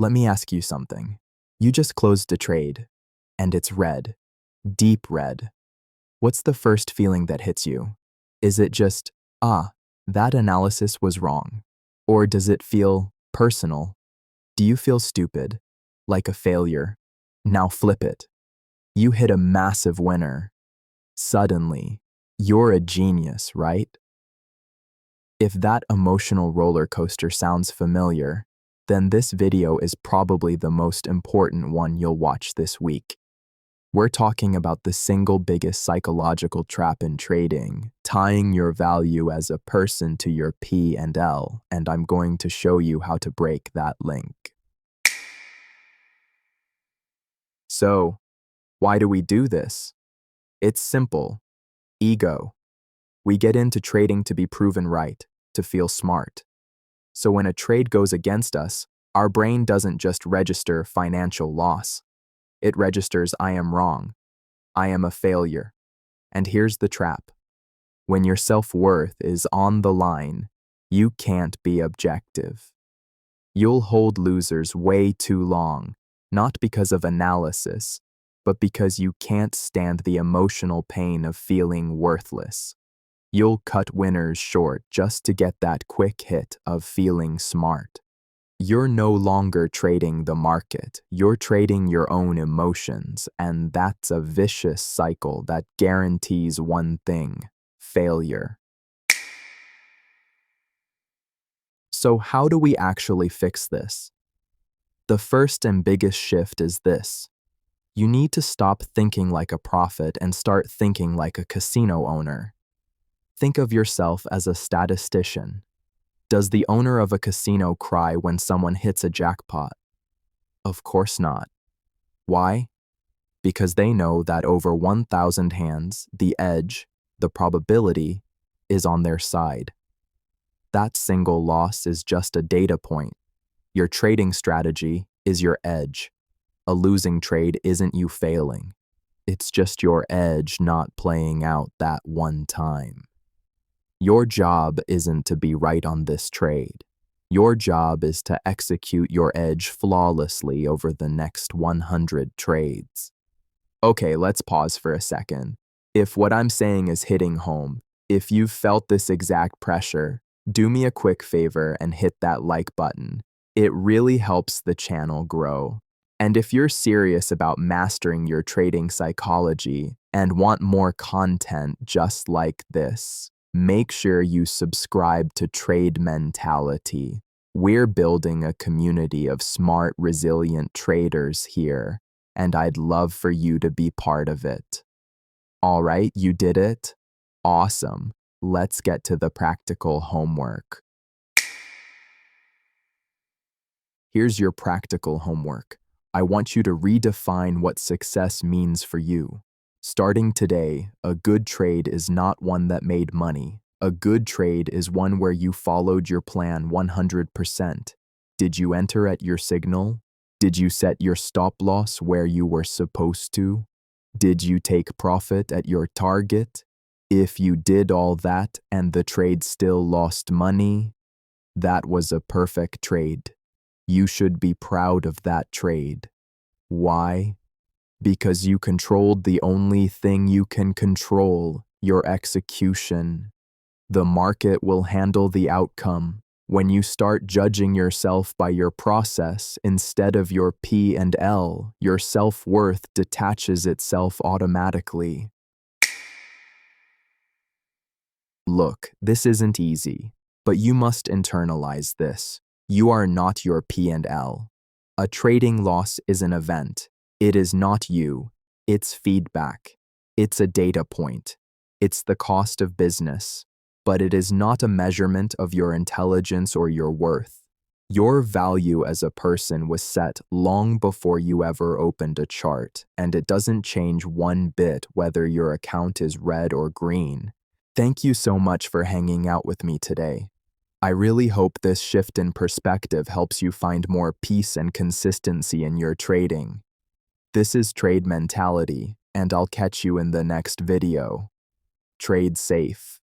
Let me ask you something. You just closed a trade, and it's red, deep red. What's the first feeling that hits you? Is it just, that analysis was wrong? Or does it feel personal? Do you feel stupid, like a failure? Now flip it. You hit a massive winner. Suddenly, you're a genius, right? If that emotional roller coaster sounds familiar, then this video is probably the most important one you'll watch this week. We're talking about the single biggest psychological trap in trading, tying your value as a person to your P and L, and I'm going to show you how to break that link. So, why do we do this? It's simple. Ego. We get into trading to be proven right, to feel smart. So when a trade goes against us, our brain doesn't just register financial loss. It registers I am wrong. I am a failure. And here's the trap. When your self-worth is on the line, you can't be objective. You'll hold losers way too long, not because of analysis, but because you can't stand the emotional pain of feeling worthless. You'll cut winners short just to get that quick hit of feeling smart. You're no longer trading the market, you're trading your own emotions, and that's a vicious cycle that guarantees one thing: failure. So how do we actually fix this? The first and biggest shift is this. You need to stop thinking like a prophet and start thinking like a casino owner. Think of yourself as a statistician. Does the owner of a casino cry when someone hits a jackpot? Of course not. Why? Because they know that over 1,000 hands, the edge, the probability, is on their side. That single loss is just a data point. Your trading strategy is your edge. A losing trade isn't you failing. It's just your edge not playing out that one time. Your job isn't to be right on this trade. Your job is to execute your edge flawlessly over the next 100 trades. Okay, let's pause for a second. If what I'm saying is hitting home, if you've felt this exact pressure, do me a quick favor and hit that like button. It really helps the channel grow. And if you're serious about mastering your trading psychology and want more content just like this, make sure you subscribe to Trade Mentality. We're building a community of smart, resilient traders here, and I'd love for you to be part of it. All right, you did it? Awesome. Let's get to the practical homework. Here's your practical homework. I want you to redefine what success means for you. Starting today, a good trade is not one that made money. A good trade is one where you followed your plan 100%. Did you enter at your signal? Did you set your stop loss where you were supposed to? Did you take profit at your target? If you did all that and the trade still lost money, that was a perfect trade. You should be proud of that trade. Why? Because you controlled the only thing you can control, your execution. The market will handle the outcome. When you start judging yourself by your process instead of your P and L, your self-worth detaches itself automatically. Look, this isn't easy, but you must internalize this. You are not your P and L. A trading loss is an event. It is not you. It's feedback. It's a data point. It's the cost of business. But it is not a measurement of your intelligence or your worth. Your value as a person was set long before you ever opened a chart, and it doesn't change one bit whether your account is red or green. Thank you so much for hanging out with me today. I really hope this shift in perspective helps you find more peace and consistency in your trading. This is Trade Mentality, and I'll catch you in the next video. Trade safe.